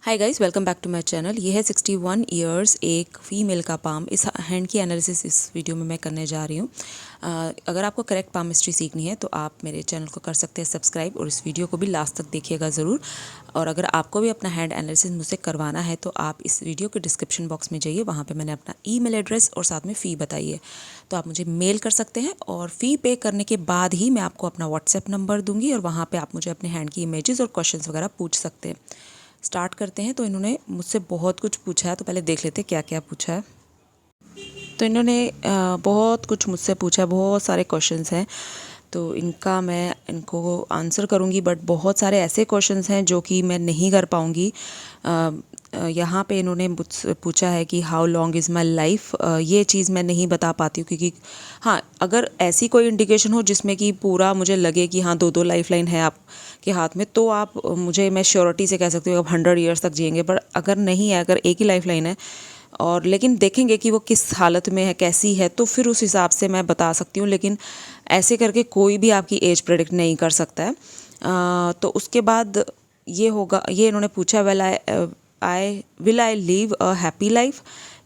Hi guys, welcome back to my channel. ये है 61 years एक फ़ीमेल का पाम। इस हैंड की एनालिसिस इस वीडियो में मैं करने जा रही हूँ। अगर आपको करेक्ट पाम हिस्ट्री सीखनी है तो आप मेरे चैनल को कर सकते हैं सब्सक्राइब और इस वीडियो को भी लास्ट तक देखिएगा ज़रूर। और अगर आपको भी अपना हैंड एनालिसिस मुझसे करवाना है तो आप इस वीडियो के डिस्क्रिप्शन बॉक्स में जाइए, वहाँ पर मैंने अपना ईमेल एड्रेस और साथ में फ़ी बताई है, तो आप मुझे मेल कर सकते हैं। और फ़ी पे करने के बाद ही मैं आपको अपना व्हाट्सएप नंबर दूँगी और वहाँ पर आप मुझे अपने हैंड की इमेजेस और क्वेश्चन वगैरह पूछ सकते हैं। स्टार्ट करते हैं। तो इन्होंने मुझसे बहुत कुछ पूछा है, तो पहले देख लेते हैं क्या क्या पूछा है। तो इन्होंने बहुत कुछ मुझसे पूछा है, बहुत सारे क्वेश्चंस हैं, तो मैं इनको आंसर करूंगी। बट बहुत सारे ऐसे क्वेश्चंस हैं जो कि मैं नहीं कर पाऊंगी। यहाँ पे इन्होंने मुझसे पूछा है कि how long is my life. ये चीज़ मैं नहीं बता पाती हूँ, क्योंकि हाँ, अगर ऐसी कोई इंडिकेशन हो जिसमें कि पूरा मुझे लगे कि हाँ 2-2 लाइफ लाइन है आपके हाथ में, तो आप मुझे, मैं श्योरिटी से कह सकती हूँ आप 100 ईयर्स तक जिएंगे। पर अगर नहीं है, अगर एक ही लाइफ लाइन है और लेकिन देखेंगे कि वो किस हालत में है, कैसी है, तो फिर उस हिसाब से मैं बता सकती हूँ। लेकिन ऐसे करके कोई भी आपकी एज प्रेडिक्ट नहीं कर सकता है। तो उसके बाद ये होगा, ये इन्होंने पूछा will I live a happy life.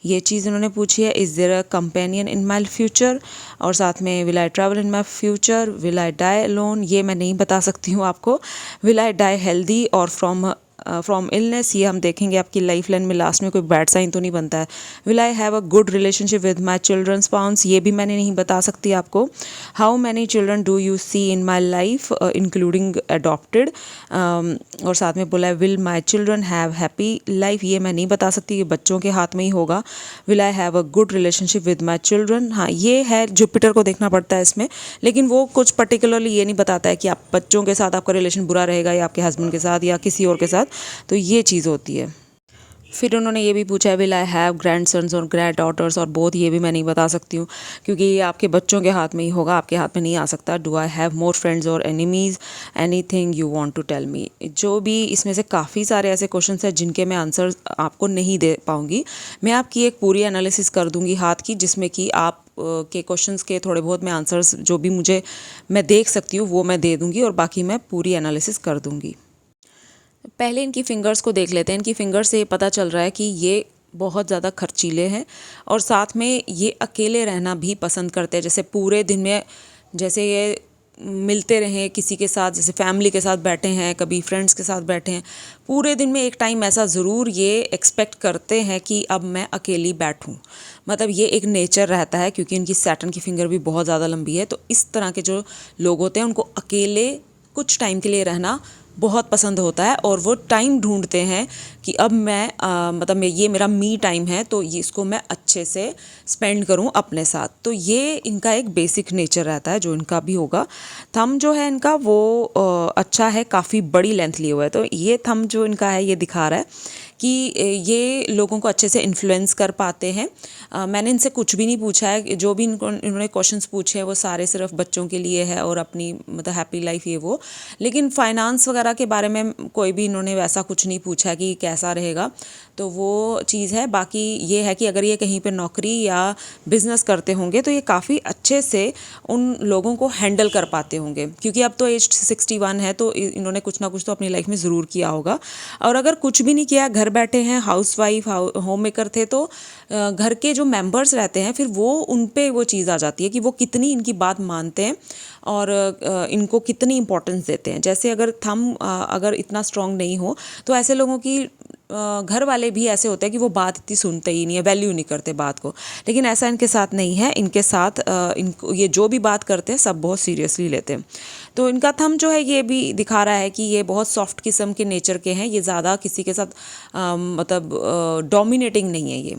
ये चीज़ इन्होंने पूछी है। Is there a companion in my future, और साथ में will I travel in my future, will I die alone. ये मैं नहीं बता सकती हूँ आपको। विल आई डाई हेल्दी और फ्रॉम इलनेस, ये हम देखेंगे आपकी लाइफ लाइन में लास्ट में कोई बैड साइन तो नहीं बनता है। Will I have a good relationship with my children spouse, ये भी मैंने नहीं बता सकती आपको। How many children do you see in my life including adopted, और साथ में बोला है will my children have happy life, ये मैं नहीं बता सकती, ये बच्चों के हाथ में ही होगा। Will I have a good relationship with my children, हाँ ये है, जुपिटर को देखना पड़ता है इसमें, लेकिन वो कुछ पर्टिकुलरली ये नहीं बताता है कि आप बच्चों के साथ आपका रिलेशन बुरा रहेगा या आपके हस्बैंड के साथ या किसी और के साथ, तो ये चीज़ होती है। फिर उन्होंने ये भी पूछा है will I have grandsons और ग्रैंड डॉटर्स, और बोथ ये भी मैं नहीं बता सकती हूँ, क्योंकि ये आपके बच्चों के हाथ में ही होगा, आपके हाथ में नहीं आ सकता। Do I have more friends और enemies, anything you want to tell me. जो भी इसमें से काफ़ी सारे ऐसे क्वेश्चन हैं जिनके मैं आंसर आपको नहीं दे पाऊँगी। मैं आपकी एक पूरी एनालिसिस कर दूँगी हाथ की, जिसमें कि आप के क्वेश्चंस के थोड़े बहुत मैं आंसर्स जो भी मैं देख सकती हूँ वो मैं दे दूँगी, और बाकी मैं पूरी एनालिसिस कर दूँगी। पहले इनकी फिंगर्स को देख लेते हैं। इनकी फिंगर्स से पता चल रहा है कि ये बहुत ज़्यादा खर्चीले हैं, और साथ में ये अकेले रहना भी पसंद करते हैं। जैसे पूरे दिन में, जैसे ये मिलते रहें किसी के साथ, जैसे फैमिली के साथ बैठे हैं, कभी फ्रेंड्स के साथ बैठे हैं, पूरे दिन में एक टाइम ऐसा ज़रूर ये एक्सपेक्ट करते हैं कि अब मैं अकेली बैठूं। मतलब ये एक नेचर रहता है, क्योंकि इनकी सैटर्न की फिंगर भी बहुत ज़्यादा लंबी है। तो इस तरह के जो लोग होते हैं उनको अकेले कुछ टाइम के लिए रहना बहुत पसंद होता है, और वो टाइम ढूंढते हैं कि अब ये मेरा मी टाइम है, तो ये इसको मैं अच्छे से स्पेंड करूं अपने साथ। तो ये इनका एक बेसिक नेचर रहता है जो इनका भी होगा। थंब जो है इनका वो अच्छा है, काफ़ी बड़ी लेंथ लिए हुआ है। तो ये थंब जो इनका है ये दिखा रहा है कि ये लोगों को अच्छे से इन्फ्लुएंस कर पाते हैं। मैंने इनसे कुछ भी नहीं पूछा है, जो भी इन्होंने क्वेश्चंस पूछे हैं वो सारे सिर्फ बच्चों के लिए है और अपनी हैप्पी लाइफ ये वो। लेकिन फाइनेंस वगैरह के बारे में कोई भी इन्होंने वैसा कुछ नहीं पूछा कि कैसा रहेगा, तो वो चीज़ है। बाकी ये है कि अगर ये कहीं पे नौकरी या बिज़नेस करते होंगे तो ये काफ़ी अच्छे से उन लोगों को हैंडल कर पाते होंगे, क्योंकि अब तो एज 61 है, तो इन्होंने कुछ ना कुछ तो अपनी लाइफ में ज़रूर किया होगा। और अगर कुछ भी नहीं किया, घर बैठे हैं, हाउसवाइफ होम मेकर थे, तो घर के जो मेंबर्स रहते हैं फिर वो उन पे वो चीज़ आ जाती है कि वो कितनी इनकी बात मानते हैं और इनको कितनी इंपॉर्टेंस देते हैं। जैसे अगर अगर इतना स्ट्रांग नहीं हो, तो ऐसे लोगों की घर वाले भी ऐसे होते हैं कि वो बात इतनी सुनते ही नहीं है, वैल्यू नहीं करते बात को। लेकिन ऐसा इनके साथ नहीं है। इनके साथ इनको ये जो भी बात करते हैं सब बहुत सीरियसली लेते हैं। तो इनका थंब जो है ये भी दिखा रहा है कि ये बहुत सॉफ्ट किस्म के नेचर के हैं। ये ज़्यादा किसी के साथ डोमिनेटिंग नहीं है। ये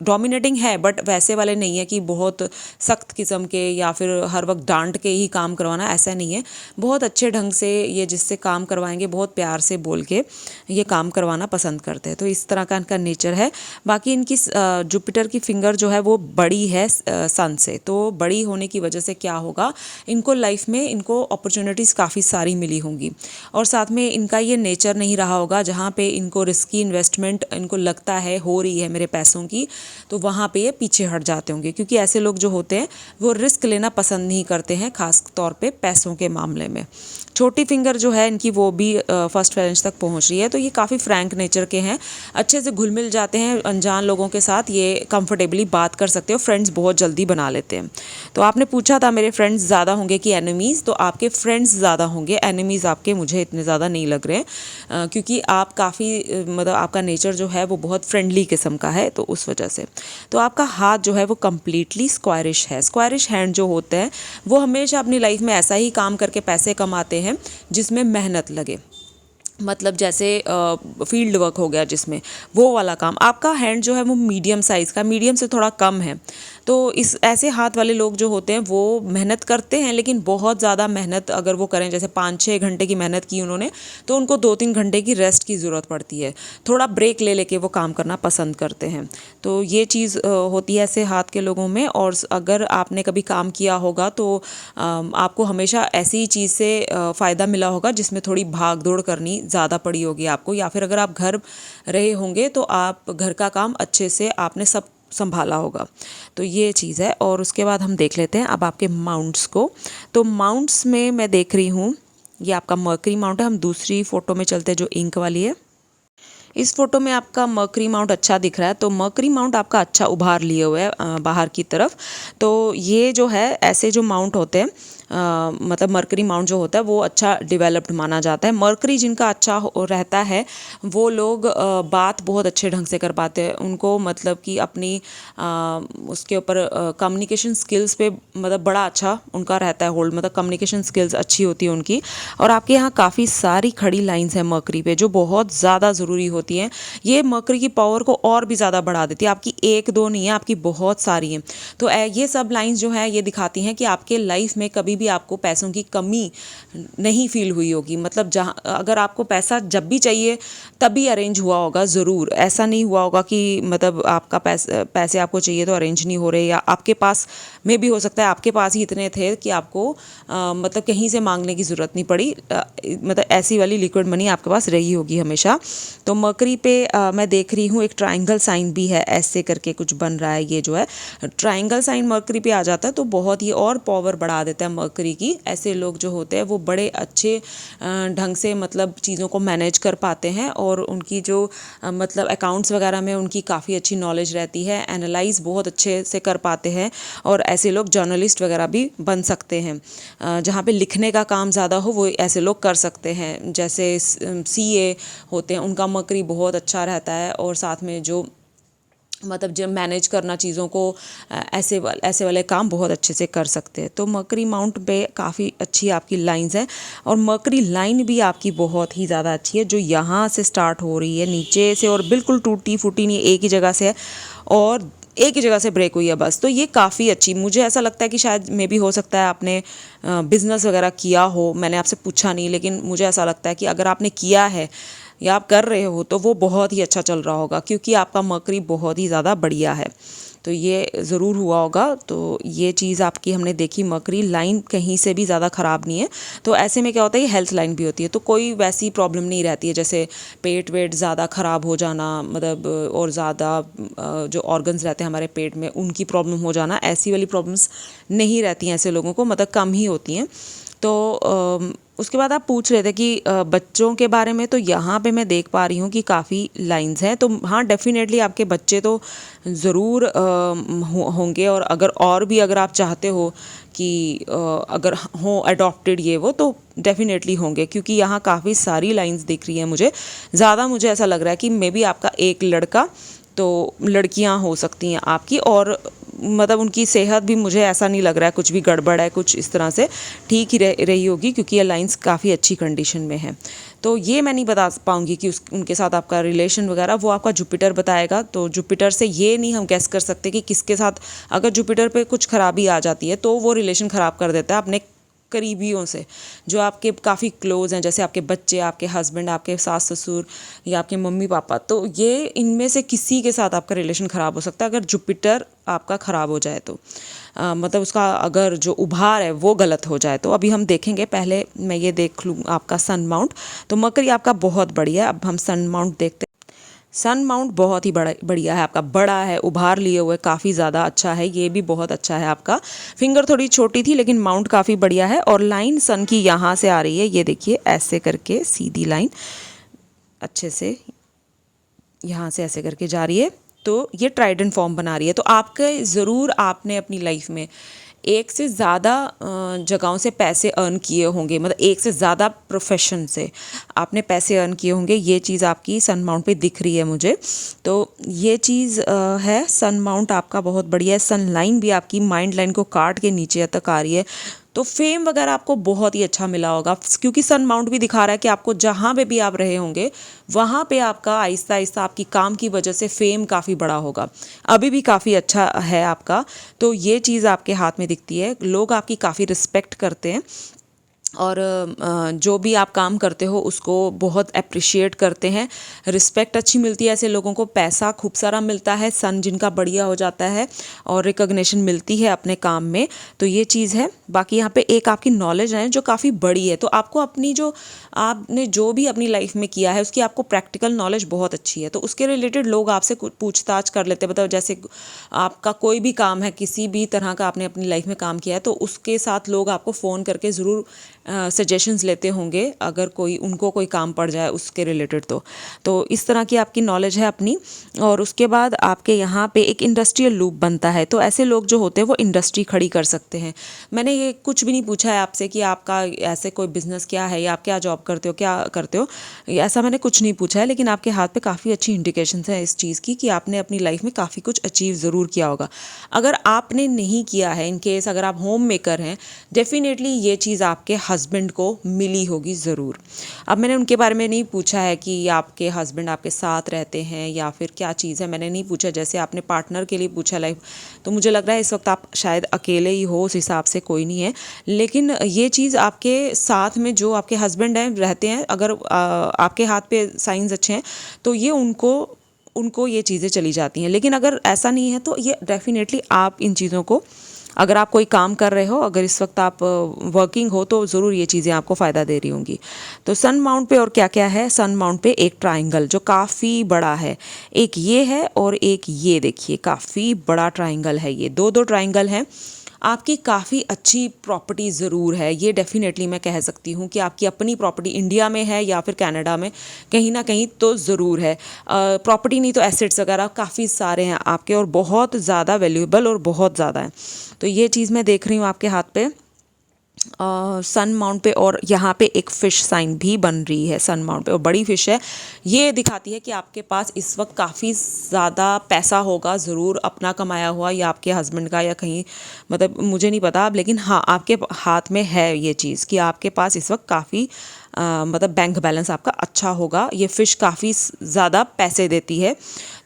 डोमिनेटिंग है, बट वैसे वाले नहीं है कि बहुत सख्त किस्म के या फिर हर वक्त डांट के ही काम करवाना, ऐसा नहीं है। बहुत अच्छे ढंग से ये जिससे काम करवाएंगे, बहुत प्यार से बोल के ये काम करवाना पसंद करते हैं। तो इस तरह का इनका नेचर है। बाकी इनकी जुपिटर की फिंगर जो है वो बड़ी है सन से, तो बड़ी होने की वजह से क्या होगा, इनको लाइफ में इनको इनको अपॉर्चुनिटीज़ काफ़ी सारी मिली होंगी। और साथ में इनका ये नेचर नहीं रहा होगा जहाँ पे इनको रिस्की इन्वेस्टमेंट इनको लगता है हो रही है मेरे पैसों की, तो वहाँ पे ये पीछे हट जाते होंगे, क्योंकि ऐसे लोग जो होते हैं वो रिस्क लेना पसंद नहीं करते हैं, खास तौर पे पैसों के मामले में। छोटी फिंगर जो है इनकी वो भी फर्स्ट रेंज तक पहुँच रही है, तो ये काफ़ी फ्रैंक नेचर के हैं, अच्छे से घुल मिल जाते हैं अनजान लोगों के साथ, ये कंफर्टेबली बात कर सकते हो, फ्रेंड्स बहुत जल्दी बना लेते हैं। तो आपने पूछा था मेरे फ्रेंड्स ज़्यादा होंगे कि एनिमीज़, तो आपके फ्रेंड्स ज़्यादा होंगे, एनिमीज़ आपके मुझे इतने ज़्यादा नहीं लग रहे हैं, क्योंकि आप काफ़ी मतलब आपका नेचर जो है वो बहुत फ्रेंडली किस्म का है, तो उस वजह से। तो आपका हाथ जो है वो कम्प्लीटली स्क्वायरिश है। स्क्वायरिश हैंड जो होते हैं वो हमेशा अपनी लाइफ में ऐसा ही काम करके पैसे कमाते हैं जिसमें मेहनत लगे, मतलब जैसे फील्ड वर्क हो गया जिसमें, वो वाला काम। आपका हैंड जो है वो मीडियम साइज़ का, मीडियम से थोड़ा कम है, तो इस ऐसे हाथ वाले लोग जो होते हैं वो मेहनत करते हैं, लेकिन बहुत ज़्यादा मेहनत अगर वो करें, जैसे 5-6 घंटे की मेहनत की उन्होंने, तो उनको 2-3 घंटे की रेस्ट की ज़रूरत पड़ती है, थोड़ा ब्रेक ले लेके वो काम करना पसंद करते हैं। तो ये चीज़ होती है ऐसे हाथ के लोगों में। और अगर आपने कभी काम किया होगा तो आपको हमेशा ऐसी चीज़ से फ़ायदा मिला होगा जिसमें थोड़ी भाग दौड़ करनी ज़्यादा पड़ी होगी आपको, या फिर अगर आप घर रहे होंगे तो आप घर का काम अच्छे से आपने सब संभाला होगा। तो ये चीज़ है। और उसके बाद हम देख लेते हैं अब आपके माउंट्स को। तो माउंट्स में मैं देख रही हूँ ये आपका मर्करी माउंट है। हम दूसरी फ़ोटो में चलते हैं जो इंक वाली है। इस फोटो में आपका मर्करी माउंट अच्छा दिख रहा है, तो मर्करी माउंट आपका अच्छा उभार लिए हुए है बाहर की तरफ। तो ये जो है ऐसे जो माउंट होते हैं, मतलब मर्करी माउंट जो होता है वो अच्छा डेवलप्ड माना जाता है। मर्करी जिनका अच्छा रहता है वो लोग बात बहुत अच्छे ढंग से कर पाते हैं, उनको मतलब कि अपनी उसके ऊपर कम्युनिकेशन स्किल्स पे मतलब बड़ा अच्छा उनका रहता है होल्ड, मतलब कम्युनिकेशन स्किल्स अच्छी होती है उनकी। और आपके यहाँ काफ़ी सारी खड़ी लाइंस हैं मर्करी पे जो बहुत ज़्यादा ज़रूरी होती हैं। ये मर्करी की पावर को और भी ज़्यादा बढ़ा देती है, आपकी एक दो नहीं है, आपकी बहुत सारी हैं। तो ये सब लाइंस जो है ये दिखाती हैं कि आपके लाइफ में कभी भी आपको पैसों की कमी नहीं फील हुई होगी। मतलब जहाँ अगर आपको पैसा जब भी चाहिए तभी अरेंज हुआ होगा ज़रूर, ऐसा नहीं हुआ होगा कि मतलब आपका पैसे आपको चाहिए तो अरेंज नहीं हो रहे, या आपके पास में भी हो सकता है आपके पास ही इतने थे कि आपको मतलब कहीं से मांगने की ज़रूरत नहीं पड़ी, मतलब ऐसी वाली लिक्विड मनी आपके पास रही होगी हमेशा। तो मर्करी पे मैं देख रही हूँ एक ट्रायंगल साइन भी है, ऐसे करके कुछ बन रहा है। ये जो है ट्रायंगल साइन मर्करी पे आ जाता है तो बहुत ही और पावर बढ़ा देता है मर्करी की। ऐसे लोग जो होते हैं वो बड़े अच्छे ढंग से मतलब चीज़ों को मैनेज कर पाते हैं, और उनकी जो मतलब अकाउंट्स वगैरह में उनकी काफ़ी अच्छी नॉलेज रहती है, एनालाइज बहुत अच्छे से कर पाते हैं। और ऐसे लोग जर्नलिस्ट वगैरह भी बन सकते हैं, जहाँ पे लिखने का काम ज़्यादा हो वो ऐसे लोग कर सकते हैं। जैसे सीए होते हैं उनका मर्करी बहुत अच्छा रहता है, और साथ में जो मतलब जब मैनेज करना चीज़ों को ऐसे वाले काम बहुत अच्छे से कर सकते हैं। तो मर्करी माउंट पे काफ़ी अच्छी आपकी लाइंस है, और मर्करी लाइन भी आपकी बहुत ही ज़्यादा अच्छी है, जो यहाँ से स्टार्ट हो रही है नीचे से, और बिल्कुल टूटी फूटी नहीं, एक ही जगह से है और एक ही जगह से ब्रेक हुई है बस। तो ये काफ़ी अच्छी, मुझे ऐसा लगता है कि शायद मे भी हो सकता है आपने बिज़नेस वगैरह किया हो, मैंने आपसे पूछा नहीं, लेकिन मुझे ऐसा लगता है कि अगर आपने किया है या आप कर रहे हो तो वो बहुत ही अच्छा चल रहा होगा, क्योंकि आपका मर्करी बहुत ही ज़्यादा बढ़िया है। तो ये ज़रूर हुआ होगा। तो ये चीज़ आपकी हमने देखी, मर्करी लाइन कहीं से भी ज़्यादा ख़राब नहीं है। तो ऐसे में क्या होता है, ये हेल्थ लाइन भी होती है, तो कोई वैसी प्रॉब्लम नहीं रहती है, जैसे पेट वेट ज़्यादा ख़राब हो जाना, मतलब और ज़्यादा जो ऑर्गन्स रहते हैं हमारे पेट में उनकी प्रॉब्लम हो जाना, ऐसी वाली प्रॉब्लम्स नहीं रहती हैं ऐसे लोगों को, मतलब कम ही होती हैं। तो उसके बाद आप पूछ रहे थे कि बच्चों के बारे में, तो यहाँ पे मैं देख पा रही हूँ कि काफ़ी लाइंस हैं। तो हाँ, डेफिनेटली आपके बच्चे तो ज़रूर होंगे, और अगर आप चाहते हो कि अगर हो अडॉप्टेड ये वो, तो डेफिनेटली होंगे, क्योंकि यहाँ काफ़ी सारी लाइंस दिख रही हैं मुझे। ज़्यादा मुझे ऐसा लग रहा है कि मे बी आपका एक लड़का, तो लड़कियाँ हो सकती हैं आपकी, और मतलब उनकी सेहत भी मुझे ऐसा नहीं लग रहा है कुछ भी गड़बड़ है, कुछ इस तरह से ठीक ही रही होगी, क्योंकि ये लाइंस काफ़ी अच्छी कंडीशन में है। तो ये मैं नहीं बता पाऊँगी कि उनके साथ आपका रिलेशन वगैरह, वो आपका जुपिटर बताएगा। तो जुपिटर से ये नहीं हम गेस कर सकते कि किसके साथ, अगर जुपिटर पे कुछ खराबी आ जाती है तो वो रिलेशन ख़राब कर देता है अपने करीबियों से, जो आपके काफ़ी क्लोज हैं, जैसे आपके बच्चे, आपके हस्बैंड, आपके सास ससुर या आपके मम्मी पापा, तो ये इनमें से किसी के साथ आपका रिलेशन ख़राब हो सकता है अगर जुपिटर आपका ख़राब हो जाए तो। मतलब उसका अगर जो उभार है वो गलत हो जाए तो। अभी हम देखेंगे, पहले मैं ये देख लूँ आपका सन माउंट। तो मकरी आपका बहुत बढ़िया है। अब हम सन माउंट देखते हैं। सन माउंट बहुत ही बढ़िया है आपका, बड़ा है, उभार लिए हुए काफ़ी ज़्यादा अच्छा है, ये भी बहुत अच्छा है आपका। फिंगर थोड़ी छोटी थी लेकिन माउंट काफ़ी बढ़िया है। और लाइन सन की यहाँ से आ रही है, ये देखिए ऐसे करके सीधी लाइन अच्छे से यहाँ से ऐसे करके जा रही है, तो ये ट्राइडेंट फॉर्म बना रही है। तो आपके ज़रूर आपने अपनी लाइफ में एक से ज़्यादा जगहों से पैसे अर्न किए होंगे, मतलब एक से ज़्यादा प्रोफेशन से आपने पैसे अर्न किए होंगे। ये चीज़ आपकी सन माउंट पे दिख रही है मुझे। तो ये चीज़ है, सन माउंट आपका बहुत बढ़िया है। सन लाइन भी आपकी माइंड लाइन को काट के नीचे तक आ रही है। तो फेम वगैरह आपको बहुत ही अच्छा मिला होगा, क्योंकि सन माउंट भी दिखा रहा है कि आपको जहाँ पे भी आप रहे होंगे वहाँ पे आपका आहिस्ता आहिस्ता आपकी काम की वजह से फेम काफ़ी बड़ा होगा। अभी भी काफ़ी अच्छा है आपका। तो ये चीज़ आपके हाथ में दिखती है, लोग आपकी काफ़ी रिस्पेक्ट करते हैं और जो भी आप काम करते हो उसको बहुत अप्रिशिएट करते हैं, रिस्पेक्ट अच्छी मिलती है ऐसे लोगों को। पैसा खूब सारा मिलता है सन जिनका बढ़िया हो जाता है, और रिकॉग्निशन मिलती है अपने काम में। तो ये चीज़ है। बाकी यहाँ पे एक आपकी नॉलेज है जो काफ़ी बड़ी है। तो आपको अपनी जो आपने जो भी अपनी लाइफ में किया है उसकी आपको प्रैक्टिकल नॉलेज बहुत अच्छी है। तो उसके रिलेटेड लोग आपसे पूछताछ कर लेते हैं। मतलब जैसे आपका कोई भी काम है, किसी भी तरह का आपने अपनी लाइफ में काम किया है, तो उसके साथ लोग आपको फ़ोन करके ज़रूर सजेशंस लेते होंगे अगर कोई उनको कोई काम पड़ जाए उसके रिलेटेड। तो इस तरह की आपकी नॉलेज है अपनी। और उसके बाद आपके यहाँ पे एक इंडस्ट्रियल लूप बनता है। तो ऐसे लोग जो होते हैं वो इंडस्ट्री खड़ी कर सकते हैं। मैंने ये कुछ भी नहीं पूछा है आपसे कि आपका ऐसे कोई बिजनेस क्या है या आप क्या जॉब करते हो, क्या करते हो, ऐसा मैंने कुछ नहीं पूछा है। लेकिन आपके हाथ पे काफ़ी अच्छी इंडिकेशन है इस चीज़ की कि आपने अपनी लाइफ में काफ़ी कुछ अचीव ज़रूर किया होगा। अगर आपने नहीं किया है, इन केस अगर आप होम मेकर हैं, डेफिनेटली ये चीज़ आपके हस्बैंड को मिली होगी ज़रूर। अब मैंने उनके बारे में नहीं पूछा है कि आपके हस्बैंड आपके साथ रहते हैं या फिर क्या चीज़ है, मैंने नहीं पूछा। जैसे आपने पार्टनर के लिए पूछा लाइफ, तो मुझे लग रहा है इस वक्त आप शायद अकेले ही हो, उस हिसाब से कोई नहीं है। लेकिन ये चीज़ आपके साथ में जो आपके हस्बैंड हैं रहते हैं, अगर आपके हाथ पे साइंस अच्छे हैं तो ये उनको ये चीज़ें चली जाती हैं। लेकिन अगर ऐसा नहीं है तो ये डेफिनेटली आप इन चीज़ों को, अगर आप कोई काम कर रहे हो, अगर इस वक्त आप वर्किंग हो, तो ज़रूर ये चीज़ें आपको फ़ायदा दे रही होंगी। तो सन माउंट पे और क्या क्या है, सन माउंट पे एक ट्राइंगल जो काफ़ी बड़ा है, एक ये है और एक ये देखिए काफ़ी बड़ा ट्राइंगल है। ये दो ट्राइंगल हैं। आपकी काफ़ी अच्छी प्रॉपर्टी ज़रूर है, ये डेफिनेटली मैं कह सकती हूँ कि आपकी अपनी प्रॉपर्टी इंडिया में है या फिर कनाडा में, कहीं ना कहीं तो ज़रूर है। प्रॉपर्टी नहीं तो एसेट्स वगैरह काफ़ी सारे हैं आपके, और बहुत ज़्यादा वैल्यूएबल और बहुत ज़्यादा है। तो ये चीज़ मैं देख रही हूँ आपके हाथ पे सन माउंट पे। और यहाँ पे एक फ़िश साइन भी बन रही है सन माउंट पे, और बड़ी फ़िश है। ये दिखाती है कि आपके पास इस वक्त काफ़ी ज़्यादा पैसा होगा ज़रूर, अपना कमाया हुआ या आपके हस्बैंड का या कहीं, मतलब मुझे नहीं पता। लेकिन हाँ, आपके हाथ में है ये चीज़ कि आपके पास इस वक्त काफ़ी मतलब बैंक बैलेंस आपका अच्छा होगा। ये फ़िश काफ़ी ज़्यादा पैसे देती है,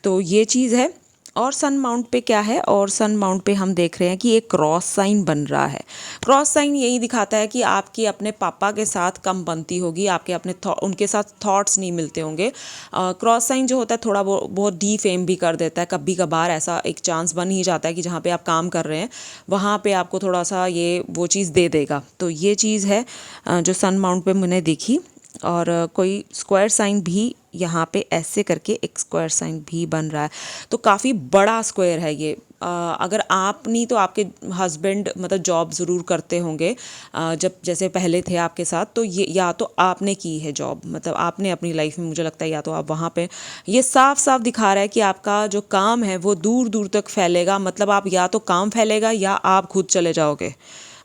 तो ये चीज़ है। और सन माउंट पे क्या है, और सन माउंट पे हम देख रहे हैं कि एक क्रॉस साइन बन रहा है। क्रॉस साइन यही दिखाता है कि आपकी अपने पापा के साथ कम बनती होगी, आपके अपने उनके साथ थॉट्स नहीं मिलते होंगे। क्रॉस साइन जो होता है थोड़ा बहुत डी फेम भी कर देता है, कभी कभार ऐसा एक चांस बन ही जाता है कि जहाँ पे आप काम कर रहे हैं वहाँ पे आपको थोड़ा सा ये वो चीज़ दे देगा। तो ये चीज़ है जो सन माउंट पे मैंने देखी। और कोई स्क्वायर साइन भी यहाँ पे ऐसे करके एक स्क्वायर साइन भी बन रहा है। तो काफ़ी बड़ा स्क्वायर है ये। अगर आप नहीं तो आपके हस्बैंड मतलब जॉब ज़रूर करते होंगे जब जैसे पहले थे आपके साथ, तो ये या तो आपने की है जॉब, मतलब आपने अपनी लाइफ में, मुझे लगता है या तो आप वहाँ पे, ये साफ साफ दिखा रहा है कि आपका जो काम है वो दूर दूर तक फैलेगा। मतलब आप या तो काम फैलेगा या आप खुद चले जाओगे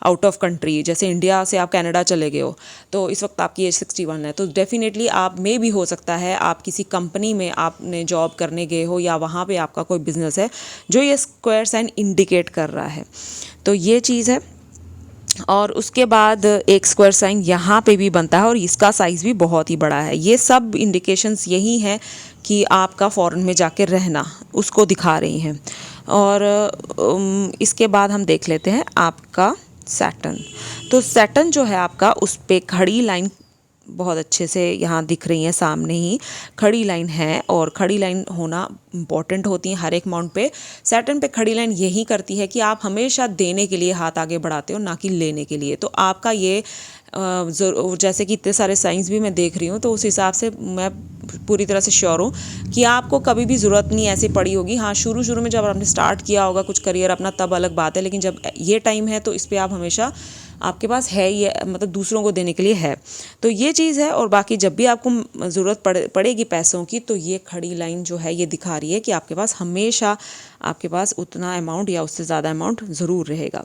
आउट ऑफ कंट्री। जैसे इंडिया से आप कनाडा चले गए हो, तो इस वक्त आपकी एज 61 है, तो डेफिनेटली आप में भी हो सकता है आप किसी कंपनी में आपने जॉब करने गए हो या वहाँ पे आपका कोई बिजनेस है जो ये स्क्वायर साइन इंडिकेट कर रहा है। तो ये चीज़ है। और उसके बाद एक स्क्वायर साइन यहाँ पे भी बनता है और इसका साइज़ भी बहुत ही बड़ा है। ये सब इंडिकेशंस यही हैं कि आपका फॉरेन में जाके रहना उसको दिखा रही हैं। और इसके बाद हम देख लेते हैं आपका सैटर्न। तो सैटर्न जो है आपका, उस पे खड़ी लाइन बहुत अच्छे से यहाँ दिख रही है, सामने ही खड़ी लाइन है, और खड़ी लाइन होना इम्पॉर्टेंट होती है हर एक माउंट पे। सैटर्न पे खड़ी लाइन यही करती है कि आप हमेशा देने के लिए हाथ आगे बढ़ाते हो, ना कि लेने के लिए। तो आपका ये जैसे कि इतने सारे साइंस भी मैं देख रही हूँ, तो उस हिसाब से मैं पूरी तरह से श्योर हूँ कि आपको कभी भी ज़रूरत नहीं ऐसी पड़ी होगी। हाँ, शुरू शुरू में जब आपने स्टार्ट किया होगा कुछ करियर अपना, तब अलग बात है, लेकिन जब ये टाइम है तो इस पर आप हमेशा, आपके पास है ये, मतलब दूसरों को देने के लिए है। तो ये चीज़ है। और बाकी जब भी आपको ज़रूरत पड़ेगी पैसों की, तो ये खड़ी लाइन जो है ये दिखा रही है कि आपके पास हमेशा, आपके पास उतना अमाउंट या उससे ज़्यादा अमाउंट ज़रूर रहेगा।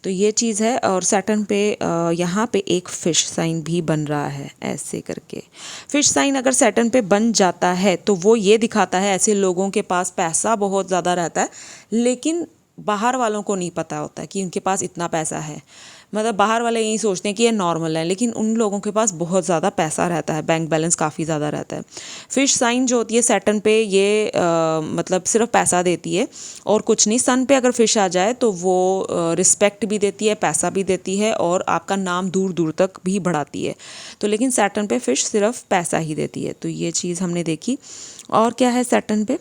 तो ये चीज़ है। और सैटर्न पे यहाँ पे एक फ़िश साइन भी बन रहा है ऐसे करके। फ़िश साइन अगर सैटर्न पे बन जाता है तो वो ये दिखाता है ऐसे लोगों के पास पैसा बहुत ज़्यादा रहता है, लेकिन बाहर वालों को नहीं पता होता है कि उनके पास इतना पैसा है। मतलब बाहर वाले यही सोचते हैं कि ये नॉर्मल है, लेकिन उन लोगों के पास बहुत ज़्यादा पैसा रहता है, बैंक बैलेंस काफ़ी ज़्यादा रहता है। फिश साइन जो होती है सैटर्न पे, ये मतलब सिर्फ पैसा देती है और कुछ नहीं। सन पे अगर फिश आ जाए तो वो रिस्पेक्ट भी देती है, पैसा भी देती है, और आपका नाम दूर दूर तक भी बढ़ाती है। तो लेकिन सैटर्न पे फिश सिर्फ पैसा ही देती है। तो ये चीज़ हमने देखी। और क्या है सैटर्न पे,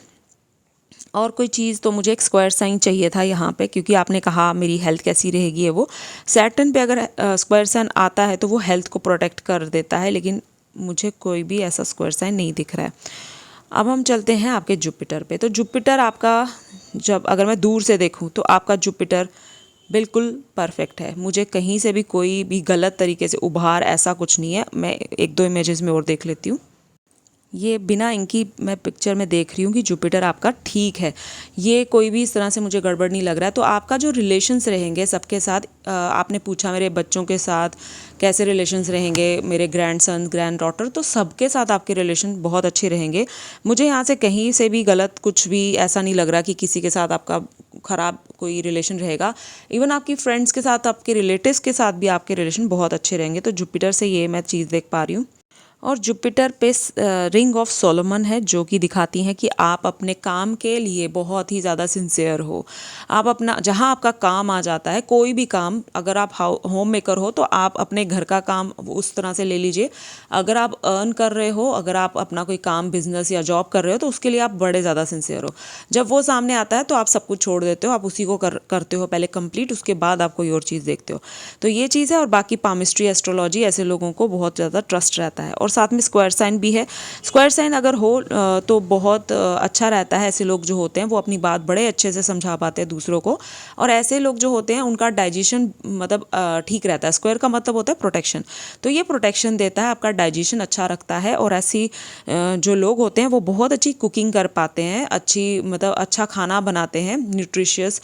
और कोई चीज़, तो मुझे एक स्क्वायर साइन चाहिए था यहाँ पे, क्योंकि आपने कहा मेरी हेल्थ कैसी रहेगी है वो। सैटर्न पे अगर स्क्वायर साइन आता है तो वो हेल्थ को प्रोटेक्ट कर देता है, लेकिन मुझे कोई भी ऐसा स्क्वायर साइन नहीं दिख रहा है। अब हम चलते हैं आपके जुपिटर पे। तो जुपिटर आपका, जब अगर मैं दूर से देखूँ तो आपका जुपिटर बिल्कुल परफेक्ट है। मुझे कहीं से भी कोई भी गलत तरीके से उभार ऐसा कुछ नहीं है। मैं एक दो इमेजेस में और देख लेती हूँ। ये बिना इनकी मैं पिक्चर में देख रही हूँ कि जुपिटर आपका ठीक है, ये कोई भी इस तरह से मुझे गड़बड़ नहीं लग रहा है। तो आपका जो रिलेशंस रहेंगे सबके साथ, आपने पूछा मेरे बच्चों के साथ कैसे रिलेशंस रहेंगे, मेरे ग्रैंडसन ग्रैंड डॉटर, तो सबके साथ आपके रिलेशन बहुत अच्छे रहेंगे। मुझे यहाँ से कहीं से भी गलत कुछ भी ऐसा नहीं लग रहा कि किसी के साथ आपका ख़राब कोई रिलेशन रहेगा। इवन आपकी फ्रेंड्स के साथ, आपके रिलेटिव्स के साथ भी आपके रिलेशन बहुत अच्छे रहेंगे। तो जुपिटर से ये मैं चीज़ देख पा रही हूँ। और जुपिटर पे रिंग ऑफ सोलोमन है, जो कि दिखाती हैं कि आप अपने काम के लिए बहुत ही ज़्यादा सिंसियर हो। आप अपना, जहाँ आपका काम आ जाता है, कोई भी काम, अगर आप होम मेकर हो तो आप अपने घर का काम उस तरह से ले लीजिए। अगर आप अर्न कर रहे हो, अगर आप अपना कोई काम, बिजनेस या जॉब कर रहे हो, तो उसके लिए आप बड़े ज़्यादा सिंसियर हो। जब वो सामने आता है तो आप सब कुछ छोड़ देते हो, आप उसी को करते हो पहले कंप्लीट, उसके बाद आप कोई और चीज़ देखते हो। तो ये चीज़ है। और बाकी पामिस्ट्री, एस्ट्रोलॉजी, ऐसे लोगों को बहुत ज़्यादा ट्रस्ट रहता है। और साथ में स्क्वायर साइन भी है। स्क्वायर साइन अगर हो तो बहुत अच्छा रहता है। ऐसे लोग जो होते हैं वो अपनी बात बड़े अच्छे से समझा पाते हैं दूसरों को, और ऐसे लोग जो होते हैं उनका डाइजेशन मतलब ठीक रहता है। स्क्वायर का मतलब होता है प्रोटेक्शन, तो ये प्रोटेक्शन देता है, आपका डाइजेशन अच्छा रखता है। और ऐसी जो लोग होते हैं वो बहुत अच्छी कुकिंग कर पाते हैं, अच्छी मतलब अच्छा खाना बनाते हैं, न्यूट्रिशियस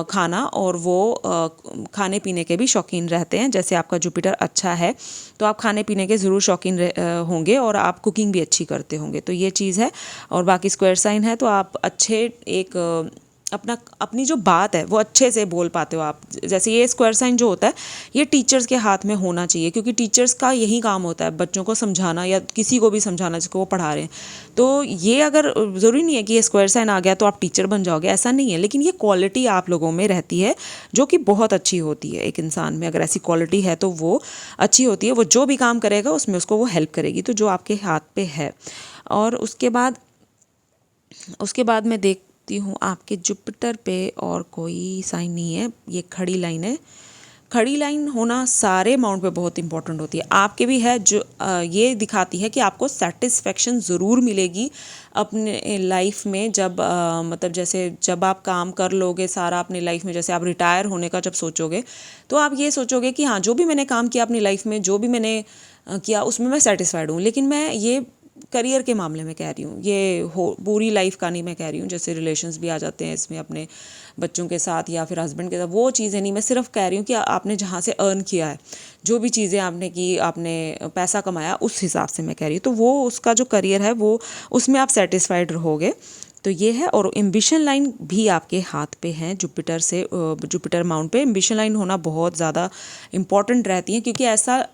खाना, और वो खाने पीने के भी शौकीन रहते हैं। जैसे आपका जुपिटर अच्छा है तो आप खाने पीने के ज़रूर शौकीन होंगे, और आप कुकिंग भी अच्छी करते होंगे। तो ये चीज़ है। और बाकी स्क्वायर साइन है तो आप अच्छे एक अपनी जो बात है वो अच्छे से बोल पाते हो आप। जैसे ये स्क्वायर साइन जो होता है ये टीचर्स के हाथ में होना चाहिए, क्योंकि टीचर्स का यही काम होता है बच्चों को समझाना या किसी को भी समझाना जिसको वो पढ़ा रहे हैं। तो ये अगर, ज़रूरी नहीं है कि ये स्क्वायर साइन आ गया तो आप टीचर बन जाओगे, ऐसा नहीं है, लेकिन ये क्वालिटी आप लोगों में रहती है जो कि बहुत अच्छी होती है। एक इंसान में अगर ऐसी क्वालिटी है तो वो अच्छी होती है, वो जो भी काम करेगा उसमें उसको वो हेल्प करेगी, तो जो आपके हाथ पे है। और उसके बाद मैं देखती हूँ आपके जुपिटर पे और कोई साइन नहीं है, ये खड़ी लाइन है। खड़ी लाइन होना सारे अमाउंट पे बहुत इंपॉर्टेंट होती है, आपके भी है। जो ये दिखाती है कि आपको सेटिस्फेक्शन ज़रूर मिलेगी अपने लाइफ में, जब मतलब जैसे जब आप काम कर लोगे सारा अपनी लाइफ में, जैसे आप रिटायर होने का जब सोचोगे तो आप ये सोचोगे कि हाँ, जो भी मैंने काम किया अपनी लाइफ में, जो भी मैंने किया उसमें मैं सेटिस्फाइड हूँ। लेकिन मैं ये करियर के मामले में कह रही हूँ, ये हो पूरी लाइफ का नहीं मैं कह रही हूँ। जैसे रिलेशंस भी आ जाते हैं इसमें, अपने बच्चों के साथ या फिर हस्बैंड के साथ, वो चीज़ें नहीं। मैं सिर्फ कह रही हूँ कि आपने जहाँ से अर्न किया है, जो भी चीज़ें आपने की, आपने पैसा कमाया, उस हिसाब से मैं कह रही हूँ। तो वो उसका जो करियर है वो, उसमें आप सेटिस्फाइड रहोगे। तो ये है। और एम्बिशन लाइन भी आपके हाथ पे हैं जुपिटर से, जुपिटर माउंट पे एम्बिशन लाइन होना बहुत ज़्यादा इम्पॉर्टेंट रहती है, क्योंकि ऐसा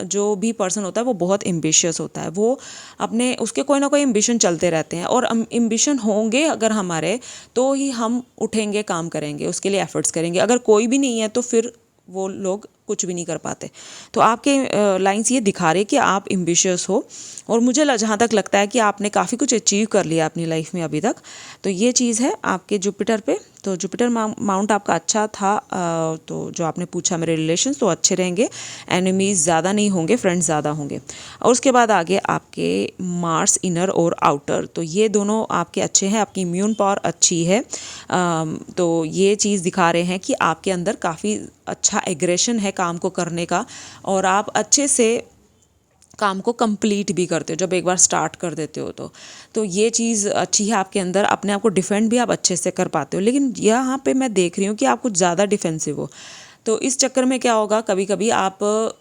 जो भी पर्सन होता है वो बहुत एम्बिशियस होता है, वो अपने उसके कोई ना कोई एम्बिशन चलते रहते हैं। और एम्बिशन होंगे अगर हमारे, तो ही हम उठेंगे, काम करेंगे, उसके लिए एफर्ट्स करेंगे। अगर कोई भी नहीं है तो फिर वो लोग कुछ भी नहीं कर पाते। तो आपके लाइंस ये दिखा रहे कि आप एम्बिशियस हो, और मुझे जहाँ तक लगता है कि आपने काफ़ी कुछ अचीव कर लिया अपनी लाइफ में अभी तक। तो ये चीज़ है आपके जुपिटर पे। तो जुपिटर माउंट आपका अच्छा था। तो जो आपने पूछा मेरे रिलेशंस तो अच्छे रहेंगे, एनिमीज़ ज़्यादा नहीं होंगे, फ्रेंड्स ज़्यादा होंगे। और उसके बाद आगे आपके मार्स इनर और आउटर, तो ये दोनों आपके अच्छे हैं, आपकी इम्यून पावर अच्छी है। तो ये चीज़ दिखा रहे हैं कि आपके अंदर काफ़ी अच्छा एग्रेशन है काम को करने का, और आप अच्छे से काम को कंप्लीट भी करते हो जब एक बार स्टार्ट कर देते हो। तो ये चीज़ अच्छी है आपके अंदर, अपने आप को डिफेंड भी आप अच्छे से कर पाते हो। लेकिन यहाँ पे मैं देख रही हूँ कि आप कुछ ज़्यादा डिफेंसिव हो। तो इस चक्कर में क्या होगा, कभी कभी आप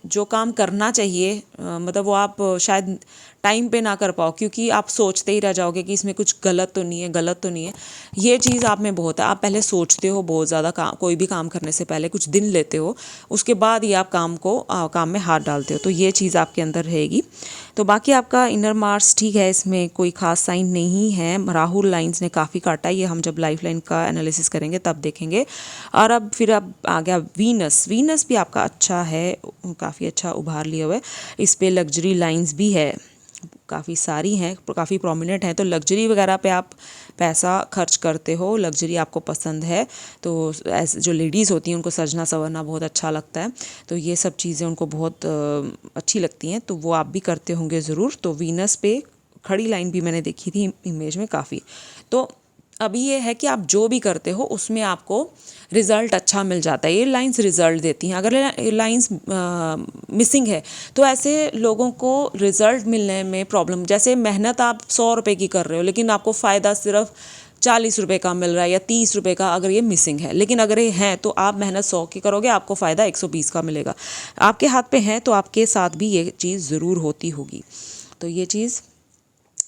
जो काम करना चाहिए मतलब वो आप शायद टाइम पे ना कर पाओ, क्योंकि आप सोचते ही रह जाओगे कि इसमें कुछ गलत तो नहीं है, गलत तो नहीं है। ये चीज़ आप में बहुत है, आप पहले सोचते हो बहुत ज़्यादा, कोई भी काम करने से पहले कुछ दिन लेते हो, उसके बाद ही आप काम में हाथ डालते हो। तो ये चीज़ आपके अंदर रहेगी। तो बाकी आपका इनर मार्स ठीक है, इसमें कोई खास साइन नहीं है। राहुल लाइंस ने काफ़ी काटा, ये हम जब लाइफ लाइन का एनालिसिस करेंगे तब देखेंगे। और अब आ गया वीनस। वीनस भी आपका अच्छा है, काफ़ी अच्छा उभार लिया हुआ है। इस पे लग्जरी लाइंस भी है, काफ़ी सारी हैं, काफ़ी प्रोमिनेंट हैं। तो लग्जरी वगैरह पे आप पैसा खर्च करते हो, लग्जरी आपको पसंद है। तो ऐसे जो लेडीज़ होती हैं उनको सजना संवरना बहुत अच्छा लगता है, तो ये सब चीज़ें उनको बहुत अच्छी लगती हैं, तो वो आप भी करते होंगे ज़रूर। तो वीनस पे खड़ी लाइन भी मैंने देखी थी इमेज में काफ़ी। तो अभी ये है कि आप जो भी करते हो उसमें आपको रिज़ल्ट अच्छा मिल जाता है, ये लाइंस रिज़ल्ट देती हैं। अगर लाइंस मिसिंग है तो ऐसे लोगों को रिज़ल्ट मिलने में प्रॉब्लम, जैसे मेहनत आप 100 रुपये की कर रहे हो लेकिन आपको फ़ायदा सिर्फ 40 रुपये का मिल रहा है या 30 रुपये का, अगर ये मिसिंग है। लेकिन अगर ये हैं तो आप मेहनत 100 की करोगे, आपको फ़ायदा 120 का मिलेगा। आपके हाथ पे है तो आपके साथ भी ये चीज़ ज़रूर होती होगी। तो ये चीज़।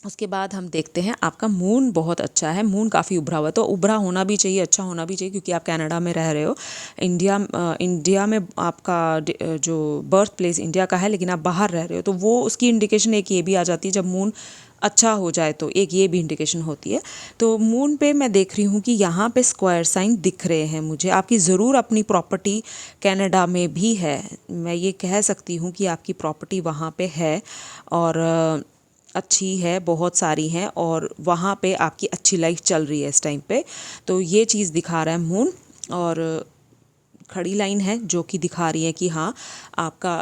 उसके बाद हम देखते हैं आपका मून बहुत अच्छा है, मून काफ़ी उभरा हुआ है। तो उभरा होना भी चाहिए, अच्छा होना भी चाहिए, क्योंकि आप कनाडा में रह रहे हो। इंडिया में आपका जो बर्थ प्लेस इंडिया का है, लेकिन आप बाहर रह रहे हो, तो वो उसकी इंडिकेशन एक ये भी आ जाती है जब मून अच्छा हो जाए, तो एक ये भी इंडिकेशन होती है। तो मून पे मैं देख रही हूँ कि यहाँ पे स्क्वायर साइन दिख रहे हैं मुझे। आपकी ज़रूर अपनी प्रॉपर्टी कनाडा में भी है, मैं ये कह सकती हूँ कि आपकी प्रॉपर्टी वहाँ पे है, और अच्छी है, बहुत सारी हैं, और वहाँ पे आपकी अच्छी लाइफ चल रही है इस टाइम पे। तो ये चीज़ दिखा रहा है मून। और खड़ी लाइन है जो कि दिखा रही है कि हाँ, आपका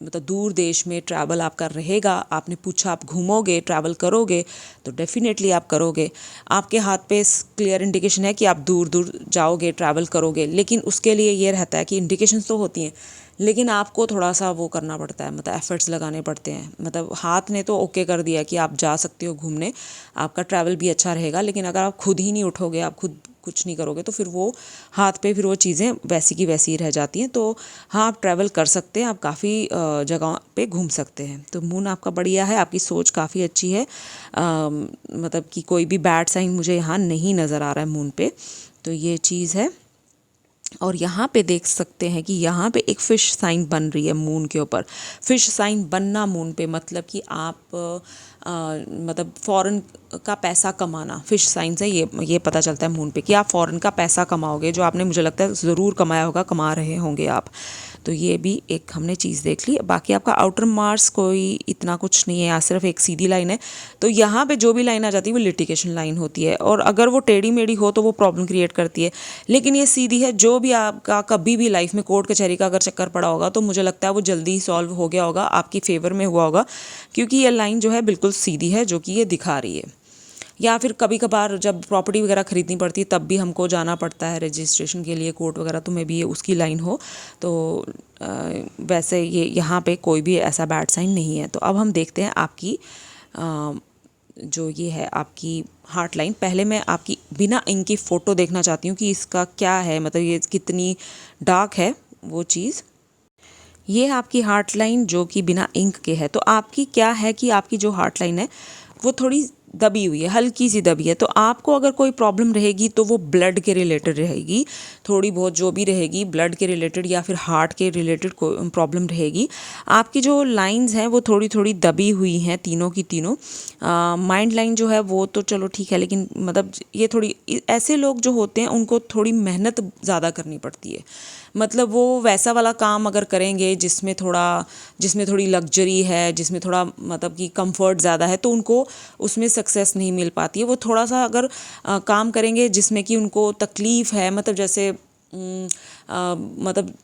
मतलब दूर देश में ट्रैवल आपका रहेगा। आपने पूछा आप घूमोगे, ट्रैवल करोगे, तो डेफिनेटली आप करोगे। आपके हाथ पे क्लियर इंडिकेशन है कि आप दूर दूर जाओगे, ट्रैवल करोगे, लेकिन उसके लिए ये रहता है कि इंडिकेशंस तो होती हैं, लेकिन आपको थोड़ा सा वो करना पड़ता है, मतलब एफर्ट्स लगाने पड़ते हैं। मतलब हाथ ने तो ओके कर दिया कि आप जा सकते हो घूमने, आपका ट्रैवल भी अच्छा रहेगा, लेकिन अगर आप खुद ही नहीं उठोगे, आप खुद कुछ नहीं करोगे, तो फिर वो हाथ पे फिर वो चीज़ें वैसी की वैसी ही रह जाती हैं। तो हाँ, आप ट्रैवल कर सकते हैं, आप काफ़ी जगह पे घूम सकते हैं। तो मून आपका बढ़िया है, आपकी सोच काफ़ी अच्छी है। मतलब कि कोई भी बैड साइन मुझे यहाँ नहीं नज़र आ रहा है मून पे। तो ये चीज़ है। और यहाँ पे देख सकते हैं कि यहाँ पे एक फ़िश साइन बन रही है मून के ऊपर। फ़िश साइन बनना मून पे मतलब कि आप मतलब फ़ॉरेन का पैसा कमाना, फ़िश साइन से ये पता चलता है मून पे कि आप फ़ॉरेन का पैसा कमाओगे, जो आपने मुझे लगता है ज़रूर कमाया होगा, कमा रहे होंगे आप। तो ये भी एक हमने चीज़ देख ली। बाकी आपका आउटर मार्स कोई इतना कुछ नहीं है, यहाँ सिर्फ एक सीधी लाइन है। तो यहाँ पे जो भी लाइन आ जाती है वो लिटिगेशन लाइन होती है, और अगर वो टेढ़ी मेढ़ी हो तो वो प्रॉब्लम क्रिएट करती है। लेकिन ये सीधी है, जो भी आपका कभी भी लाइफ में कोर्ट कचहरी का अगर चक्कर पड़ा होगा तो मुझे लगता है वो जल्दी ही सॉल्व हो गया होगा, आपकी फेवर में हुआ होगा, क्योंकि ये लाइन जो है बिल्कुल सीधी है, जो कि ये दिखा रही है। या फिर कभी कभार जब प्रॉपर्टी वगैरह खरीदनी पड़ती है तब भी हमको जाना पड़ता है रजिस्ट्रेशन के लिए कोर्ट वगैरह, तो मे भी ये उसकी लाइन हो। तो वैसे ये यहाँ पे कोई भी ऐसा बैड साइन नहीं है। तो अब हम देखते हैं आपकी जो ये है आपकी हार्ट लाइन। पहले मैं आपकी बिना इंक की फ़ोटो देखना चाहती हूँ कि इसका क्या है, मतलब ये कितनी डार्क है वो चीज़। ये आपकी हार्ट लाइन जो कि बिना इंक के है। तो आपकी क्या है कि आपकी जो हार्ट लाइन है वो थोड़ी दबी हुई है, हल्की सी दबी है। तो आपको अगर कोई प्रॉब्लम रहेगी तो वो ब्लड के रिलेटेड रहेगी, थोड़ी बहुत जो भी रहेगी ब्लड के रिलेटेड या फिर हार्ट के रिलेटेड कोई प्रॉब्लम रहेगी। आपकी जो लाइंस हैं वो थोड़ी थोड़ी दबी हुई हैं, तीनों की तीनों। माइंड लाइन जो है वो तो चलो ठीक है, लेकिन मतलब ये थोड़ी, ऐसे लोग जो होते हैं उनको थोड़ी मेहनत ज़्यादा करनी पड़ती है। मतलब वो वैसा वाला काम अगर करेंगे जिसमें थोड़ी लग्जरी है, जिसमें थोड़ा मतलब कि कंफर्ट ज़्यादा है, तो उनको उसमें सक्सेस नहीं मिल पाती है। वो थोड़ा सा अगर काम करेंगे जिसमें कि उनको तकलीफ़ है, मतलब जैसे मतलब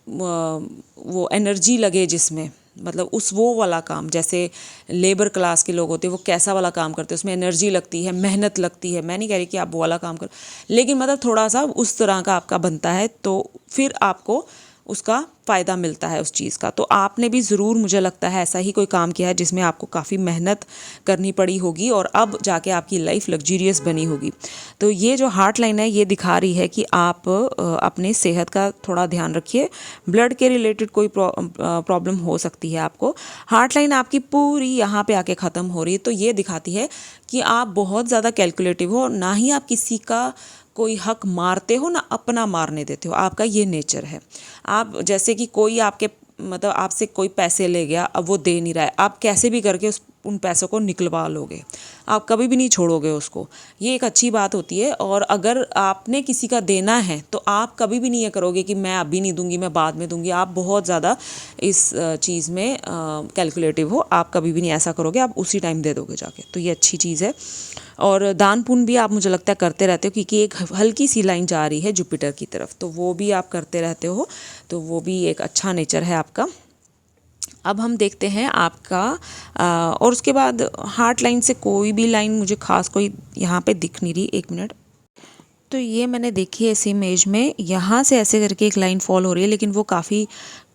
वो एनर्जी लगे जिसमें, मतलब उस वो वाला काम, जैसे लेबर क्लास के लोग होते हैं वो कैसा वाला काम करते हैं, उसमें एनर्जी लगती है, मेहनत लगती है। मैं नहीं कह रही कि आप वो वाला काम करो, लेकिन मतलब थोड़ा सा उस तरह का आपका बनता है, तो फिर आपको उसका फ़ायदा मिलता है उस चीज़ का। तो आपने भी ज़रूर, मुझे लगता है, ऐसा ही कोई काम किया है जिसमें आपको काफ़ी मेहनत करनी पड़ी होगी और अब जाके आपकी लाइफ लग्जरियस बनी होगी। तो ये जो हार्ट लाइन है ये दिखा रही है कि आप अपने सेहत का थोड़ा ध्यान रखिए। ब्लड के रिलेटेड कोई प्रॉब्लम हो सकती है आपको। हार्ट लाइन आपकी पूरी यहाँ पे आके ख़त्म हो रही है, तो ये दिखाती है कि आप बहुत ज़्यादा कैलकुलेटिव हो, ना ही आप किसी का कोई हक मारते हो ना अपना मारने देते हो। आपका ये नेचर है। आप जैसे कि कोई आपके मतलब आपसे कोई पैसे ले गया, अब वो दे नहीं रहा है, आप कैसे भी करके उन पैसों को निकलवा लोगे, आप कभी भी नहीं छोड़ोगे उसको। ये एक अच्छी बात होती है। और अगर आपने किसी का देना है तो आप कभी भी नहीं ये करोगे कि मैं अभी नहीं दूंगी, मैं बाद में दूंगी। आप बहुत ज़्यादा इस चीज़ में कैलकुलेटिव हो, आप कभी भी नहीं ऐसा करोगे, आप उसी टाइम दे दोगे जाके। तो ये अच्छी चीज़ है। और दान पुण्य भी आप, मुझे लगता है, करते रहते हो, क्योंकि एक हल्की सी लाइन जा रही है जुपिटर की तरफ, तो वो भी आप करते रहते हो, तो वो भी एक अच्छा नेचर है आपका। अब हम देखते हैं आपका और उसके बाद हार्ट लाइन से कोई भी लाइन मुझे खास कोई यहाँ पे दिख नहीं रही। एक मिनट। तो ये मैंने देखी है इस इमेज में, यहाँ से ऐसे करके एक लाइन फॉल हो रही है, लेकिन वो काफ़ी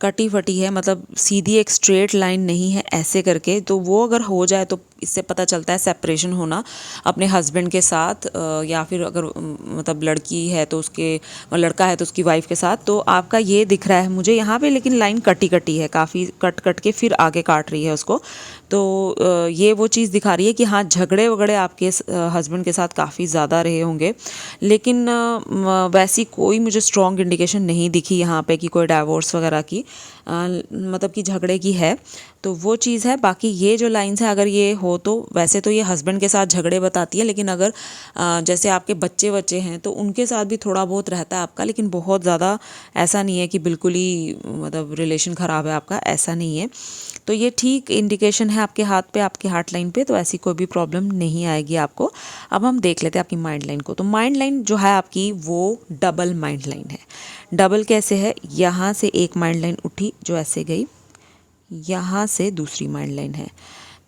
कटी फटी है, मतलब सीधी एक स्ट्रेट लाइन नहीं है, ऐसे करके। तो वो अगर हो जाए तो इससे पता चलता है सेपरेशन होना अपने हस्बैंड के साथ, या फिर अगर मतलब लड़की है तो उसके, लड़का है तो उसकी वाइफ के साथ। तो आपका ये दिख रहा है मुझे यहाँ पे, लेकिन लाइन कटी कटी है, काफ़ी कट कट के फिर आगे काट रही है उसको। तो ये वो चीज़ दिखा रही है कि हाँ, झगड़े वगड़े आपके हस्बैंड के साथ काफ़ी ज़्यादा रहे होंगे, लेकिन वैसी कोई मुझे स्ट्रॉन्ग इंडिकेशन नहीं दिखी यहाँ पे कि कोई डाइवोर्स वगैरह की, मतलब कि झगड़े की है। तो वो चीज़ है। बाकी ये जो लाइन्स है, अगर ये हो तो वैसे तो ये हस्बैंड के साथ झगड़े बताती है, लेकिन अगर जैसे आपके बच्चे बच्चे हैं तो उनके साथ भी थोड़ा बहुत रहता है आपका, लेकिन बहुत ज़्यादा ऐसा नहीं है कि बिल्कुल ही मतलब रिलेशन ख़राब है आपका, ऐसा नहीं है। तो ये ठीक इंडिकेशन है आपके हाथ पे, आपके हार्ट लाइन पे, तो ऐसी कोई भी प्रॉब्लम नहीं आएगी आपको। अब हम देख लेते हैं आपकी माइंड लाइन को। तो माइंड लाइन जो है आपकी वो डबल माइंड लाइन है। डबल कैसे है? यहाँ से एक माइंड लाइन उठी जो ऐसे गई, यहाँ से दूसरी माइंड लाइन है,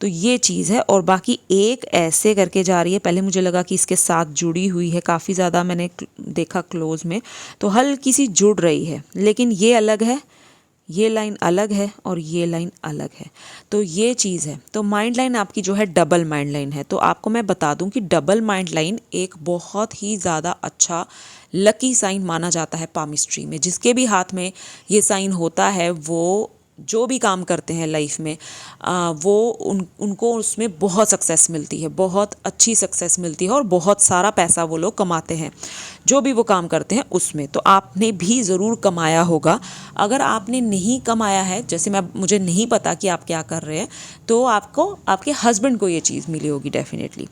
तो ये चीज़ है। और बाकी एक ऐसे करके जा रही है। पहले मुझे लगा कि इसके साथ जुड़ी हुई है, काफ़ी ज़्यादा मैंने देखा क्लोज में, तो हल्की सी जुड़ रही है, लेकिन ये अलग है, ये लाइन अलग है और ये लाइन अलग है। तो ये चीज़ है। तो माइंड लाइन आपकी जो है डबल माइंड लाइन है। तो आपको मैं बता दूं कि डबल माइंड लाइन एक बहुत ही ज़्यादा अच्छा लकी साइन माना जाता है पामिस्ट्री में। जिसके भी हाथ में ये साइन होता है, वो जो भी काम करते हैं लाइफ में, वो उनको उसमें बहुत सक्सेस मिलती है, बहुत अच्छी सक्सेस मिलती है, और बहुत सारा पैसा वो लोग कमाते हैं जो भी वो काम करते हैं उसमें। तो आपने भी ज़रूर कमाया होगा। अगर आपने नहीं कमाया है, जैसे मुझे नहीं पता कि आप क्या कर रहे हैं, तो आपको आपके हस्बैंड को ये चीज़ मिली होगी डेफिनेटली।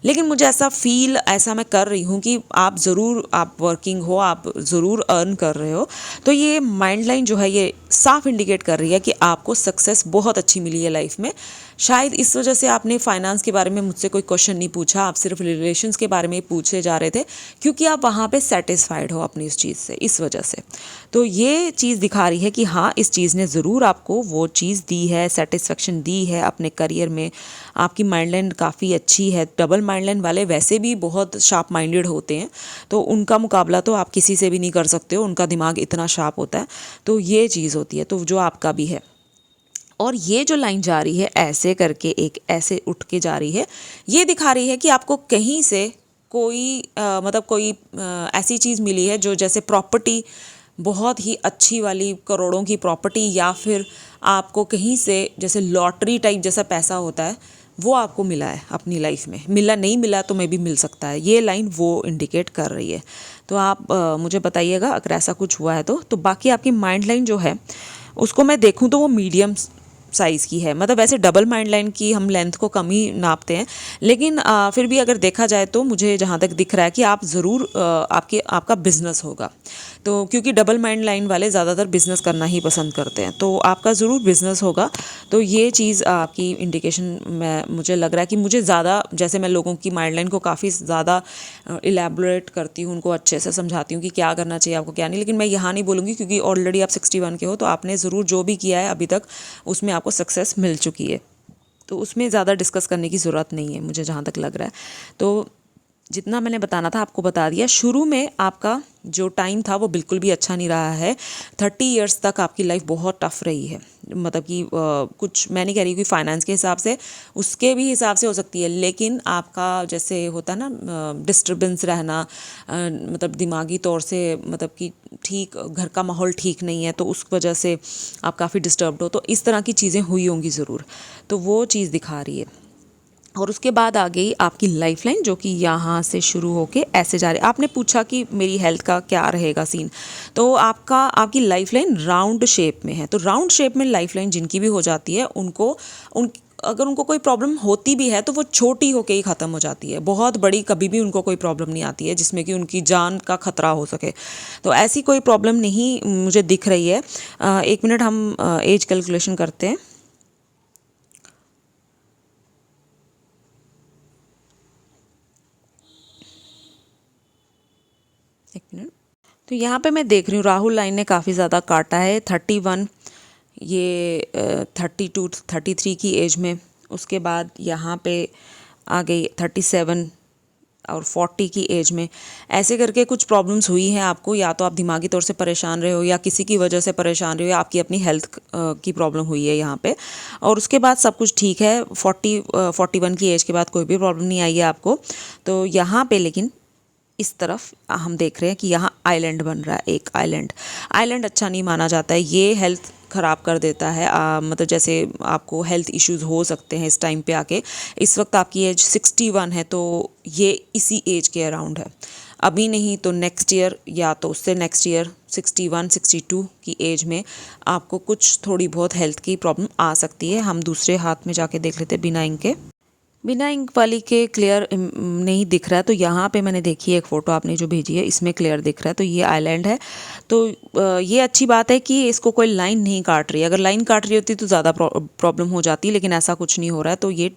लेकिन मुझे ऐसा मैं कर रही हूँ कि आप ज़रूर, आप वर्किंग हो, आप ज़रूर अर्न कर रहे हो। तो ये माइंड लाइन जो है ये साफ इंडिकेट कर रही है कि आपको सक्सेस बहुत अच्छी मिली है लाइफ में। शायद इस वजह से आपने फाइनेंस के बारे में मुझसे कोई क्वेश्चन नहीं पूछा, आप सिर्फ रिलेशंस के बारे में पूछे जा रहे थे, क्योंकि आप वहाँ पे सेटिस्फाइड हो अपनी इस चीज़ से, इस वजह से। तो ये चीज़ दिखा रही है कि हाँ, इस चीज़ ने ज़रूर आपको वो चीज़ दी है, सेटिस्फेक्शन दी है अपने करियर में। आपकी माइंड लाइन काफ़ी अच्छी है। डबल माइंड लाइन वाले वैसे भी बहुत शार्प माइंडेड होते हैं, तो उनका मुकाबला तो आप किसी से भी नहीं कर सकते हो, उनका दिमाग इतना शार्प होता है। तो ये चीज़ होती है, तो जो आपका भी है। और ये जो लाइन जा रही है ऐसे करके, एक ऐसे उठ के जा रही है, ये दिखा रही है कि आपको कहीं से कोई मतलब कोई ऐसी चीज़ मिली है जो, जैसे प्रॉपर्टी, बहुत ही अच्छी वाली करोड़ों की प्रॉपर्टी, या फिर आपको कहीं से जैसे लॉटरी टाइप जैसा पैसा होता है, वो आपको मिला है अपनी लाइफ में। मिला नहीं मिला तो मे भी मिल सकता है, ये लाइन वो इंडिकेट कर रही है। तो आप मुझे बताइएगा अगर ऐसा कुछ हुआ है तो। बाकी आपकी माइंड लाइन जो है उसको मैं देखूँ तो वो मीडियम साइज़ की है। मतलब वैसे डबल माइंड लाइन की हम लेंथ को कम ही नापते हैं, लेकिन फिर भी अगर देखा जाए तो मुझे जहाँ तक दिख रहा है कि आप ज़रूर आपका बिजनेस होगा। तो क्योंकि डबल माइंड लाइन वाले ज़्यादातर बिजनेस करना ही पसंद करते हैं, तो आपका ज़रूर बिजनेस होगा। तो ये चीज़ आपकी इंडिकेशन में मुझे लग रहा है कि मुझे ज़्यादा, जैसे मैं लोगों की माइंड लाइन को काफ़ी ज़्यादा इलेबोरेट करती हूँ, उनको अच्छे से समझाती हूँ कि क्या करना चाहिए आपको क्या नहीं, लेकिन मैं यहाँ नहीं बोलूँगी क्योंकि ऑलरेडी आप 61 के हो, तो आपने ज़रूर जो भी किया है अभी तक उसमें आपको सक्सेस मिल चुकी है, तो उसमें ज़्यादा डिस्कस करने की ज़रूरत नहीं है मुझे जहाँ तक लग रहा है। तो जितना मैंने बताना था आपको बता दिया। शुरू में आपका जो टाइम था वो बिल्कुल भी अच्छा नहीं रहा है। 30 इयर्स तक आपकी लाइफ बहुत टफ रही है। मतलब कि कुछ मैं नहीं कह रही कि फाइनेंस के हिसाब से, उसके भी हिसाब से हो सकती है, लेकिन आपका जैसे होता है ना डिस्टर्बेंस रहना, मतलब दिमागी तौर से, मतलब कि ठीक घर का माहौल ठीक नहीं है तो उस वजह से आप काफ़ी डिस्टर्ब्ड हो, तो इस तरह की चीज़ें हुई होंगी ज़रूर, तो वो चीज़ दिखा रही है। और उसके बाद आ गई आपकी लाइफलाइन, जो कि यहाँ से शुरू होके ऐसे जा रही। आपने पूछा कि मेरी हेल्थ का क्या रहेगा सीन, तो आपकी लाइफलाइन राउंड शेप में है। तो राउंड शेप में लाइफलाइन जिनकी भी हो जाती है, अगर उनको कोई प्रॉब्लम होती भी है तो वो छोटी होके ही ख़त्म हो जाती है। बहुत बड़ी कभी भी उनको कोई प्रॉब्लम नहीं आती है जिसमें कि उनकी जान का खतरा हो सके। तो ऐसी कोई प्रॉब्लम नहीं मुझे दिख रही है। 1 मिनट, हम एज कैलकुलेशन करते हैं। एक मिनट। तो यहाँ पे मैं देख रही हूँ राहुल लाइन ने काफ़ी ज़्यादा काटा है। 31, ये 32 33 की एज में, उसके बाद यहाँ पे आ गई 37 और 40 की एज में। ऐसे करके कुछ प्रॉब्लम्स हुई हैं आपको, या तो आप दिमागी तौर से परेशान रहे हो या किसी की वजह से परेशान रहे हो, या आपकी अपनी हेल्थ की प्रॉब्लम हुई है यहाँ पे। और उसके बाद सब कुछ ठीक है। 41 की एज के बाद कोई भी प्रॉब्लम नहीं आई है आपको। तो यहाँ पे लेकिन इस तरफ हम देख रहे हैं कि यहाँ आइलैंड बन रहा है, एक आइलैंड अच्छा नहीं माना जाता है। ये हेल्थ ख़राब कर देता है। मतलब जैसे आपको हेल्थ इश्यूज हो सकते हैं इस टाइम पे आके। इस वक्त आपकी एज 61 है, तो ये इसी एज के अराउंड है। अभी नहीं तो नेक्स्ट ईयर या तो उससे नेक्स्ट ईयर 61 62 की एज में आपको कुछ थोड़ी बहुत हेल्थ की प्रॉब्लम आ सकती है। हम दूसरे हाथ में जाके देख लेते हैं बिना इंक के। बिना इंक वाली के क्लियर नहीं दिख रहा है, तो यहाँ पे मैंने देखी है एक फ़ोटो आपने जो भेजी है, इसमें क्लियर दिख रहा है। तो ये आइलैंड है। तो ये अच्छी बात है कि इसको कोई लाइन नहीं काट रही है। अगर लाइन काट रही होती तो ज़्यादा प्रॉब्लम हो जाती, लेकिन ऐसा कुछ नहीं हो रहा है। तो ये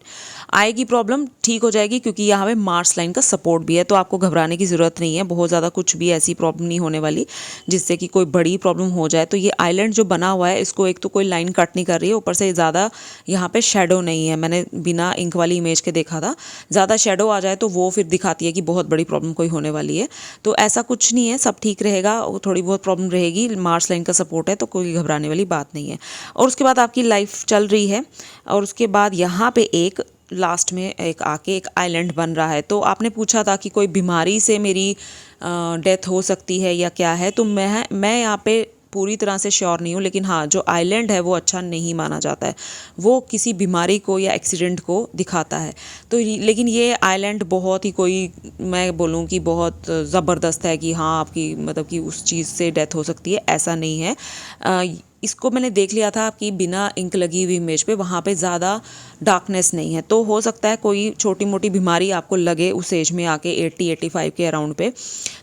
आएगी प्रॉब्लम, ठीक हो जाएगी, क्योंकि यहाँ पे मार्स लाइन का सपोर्ट भी है। तो आपको घबराने की ज़रूरत नहीं है। बहुत ज़्यादा कुछ भी ऐसी प्रॉब्लम नहीं होने वाली जिससे कि कोई बड़ी प्रॉब्लम हो जाए। तो ये आइलैंड जो बना हुआ है, इसको एक तो कोई लाइन कट नहीं कर रही है, ऊपर से ज़्यादा यहाँ पे शेडो नहीं है। मैंने बिना इंक वाली इमेज के देखा था, ज़्यादा शेडो आ जाए तो वो फिर दिखाती है कि बहुत बड़ी प्रॉब्लम कोई होने वाली है। तो ऐसा कुछ नहीं है, सब ठीक रहेगा। थोड़ी बहुत प्रॉब्लम रहेगी, मार्स लाइन का सपोर्ट है, तो कोई घबराने वाली बात नहीं है। और उसके बाद आपकी लाइफ चल रही है, और उसके बाद यहाँ पे एक लास्ट में एक आके एक आइलैंड बन रहा है। तो आपने पूछा था कि कोई बीमारी से मेरी डेथ हो सकती है या क्या है, तो मैं यहाँ पे पूरी तरह से श्योर नहीं हूँ, लेकिन हाँ, जो आइलैंड है वो अच्छा नहीं माना जाता है। वो किसी बीमारी को या एक्सीडेंट को दिखाता है। तो लेकिन ये आइलैंड बहुत ही, कोई मैं बोलूँ कि बहुत ज़बरदस्त है कि हाँ आपकी मतलब कि उस चीज़ से डेथ हो सकती है, ऐसा नहीं है। इसको मैंने देख लिया था आपकी बिना इंक लगी हुई इमेज पे, वहाँ पे ज़्यादा डार्कनेस नहीं है। तो हो सकता है कोई छोटी मोटी बीमारी आपको लगे उस एज में आके 80-85 के अराउंड पे।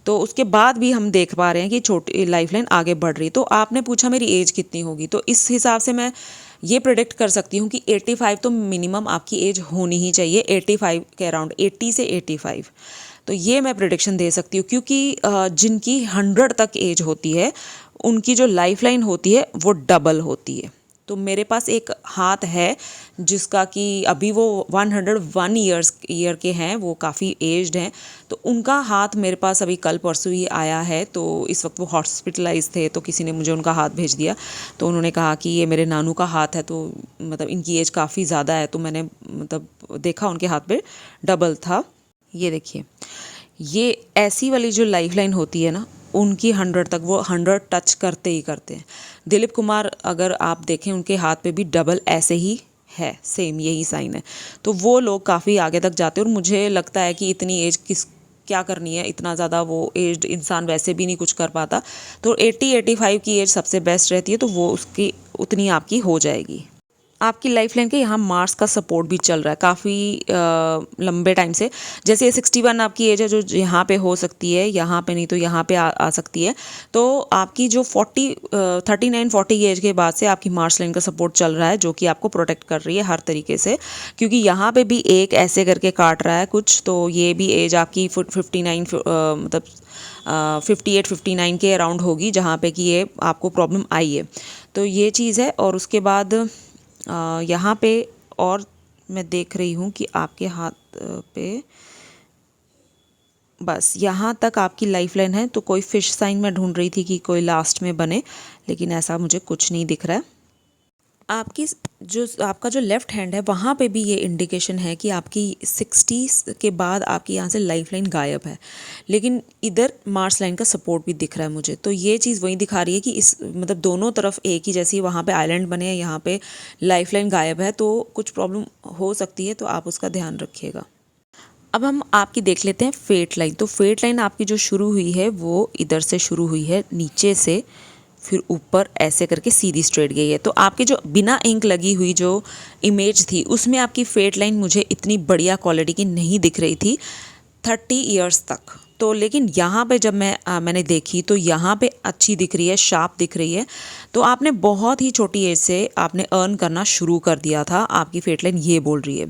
तो उसके बाद भी हम देख पा रहे हैं कि छोटी लाइफलाइन आगे बढ़ रही। तो आपने पूछा मेरी एज कितनी होगी, तो इस हिसाब से मैं ये प्रेडिक्ट कर सकती हूँ कि 85 तो मिनिमम आपकी एज होनी ही चाहिए। 85 के अराउंड, 80 से 85, तो ये मैं प्रेडिक्शन दे सकती हूँ। क्योंकि जिनकी 100 तक एज होती है, उनकी जो लाइफलाइन होती है वो डबल होती है। तो मेरे पास एक हाथ है जिसका कि अभी वो 101 ईयर के हैं, वो काफ़ी एज्ड हैं। तो उनका हाथ मेरे पास अभी कल परसों ही आया है। तो इस वक्त वो हॉस्पिटलाइज थे, तो किसी ने मुझे उनका हाथ भेज दिया। तो उन्होंने कहा कि ये मेरे नानू का हाथ है, तो मतलब इनकी एज काफ़ी ज़्यादा है। तो मैंने मतलब देखा उनके हाथ पे डबल था। ये देखिए, ये ऐसी वाली जो लाइफलाइन होती है ना, उनकी 100 तक, वो 100 टच करते ही करते हैं। दिलीप कुमार अगर आप देखें, उनके हाथ पे भी डबल ऐसे ही है, सेम यही साइन है। तो वो लोग काफ़ी आगे तक जाते हैं। और मुझे लगता है कि इतनी एज क्या करनी है, इतना ज़्यादा वो एज्ड इंसान वैसे भी नहीं कुछ कर पाता। तो 80-85 की एज सबसे बेस्ट रहती है, तो वो उसकी उतनी आपकी हो जाएगी। आपकी लाइफ लाइन के यहाँ मार्स का सपोर्ट भी चल रहा है काफ़ी लंबे टाइम से। जैसे ये 61 आपकी एज है जो यहाँ पे हो सकती है, यहाँ पे नहीं तो यहाँ पे आ सकती है। तो आपकी जो 39-40 एज के बाद से आपकी मार्स लाइन का सपोर्ट चल रहा है, जो कि आपको प्रोटेक्ट कर रही है हर तरीके से। क्योंकि यहाँ पे भी एक ऐसे करके काट रहा है कुछ, तो ये भी एज आपकी 59 मतलब 58-59 के अराउंड होगी जहाँ पे कि ये आपको प्रॉब्लम आई है। तो ये चीज़ है। और उसके बाद यहाँ पे और मैं देख रही हूँ कि आपके हाथ पे बस यहाँ तक आपकी लाइफलाइन है। तो कोई फिश साइन मैं ढूंढ रही थी कि कोई लास्ट में बने, लेकिन ऐसा मुझे कुछ नहीं दिख रहा है। आपका जो लेफ़्ट हैंड है वहाँ पे भी ये इंडिकेशन है कि आपकी 60 के बाद आपकी यहाँ से लाइफलाइन गायब है, लेकिन इधर मार्स लाइन का सपोर्ट भी दिख रहा है मुझे। तो ये चीज़ वही दिखा रही है कि इस मतलब दोनों तरफ एक ही जैसी, वहाँ पे आइलैंड बने हैं, यहाँ पे लाइफलाइन गायब है, तो कुछ प्रॉब्लम हो सकती है, तो आप उसका ध्यान रखिएगा। अब हम आपकी देख लेते हैं फेट लाइन। तो फेट लाइन आपकी जो शुरू हुई है वो इधर से शुरू हुई है, नीचे से फिर ऊपर ऐसे करके सीधी स्ट्रेट गई है। तो आपके जो बिना इंक लगी हुई जो इमेज थी उसमें आपकी फेट लाइन मुझे इतनी बढ़िया क्वालिटी की नहीं दिख रही थी 30 इयर्स तक। तो लेकिन यहाँ पे जब मैंने देखी तो यहाँ पे अच्छी दिख रही है, शार्प दिख रही है। तो आपने बहुत ही छोटी एज से आपने अर्न करना शुरू कर दिया था, आपकी फेट लाइन ये बोल रही है।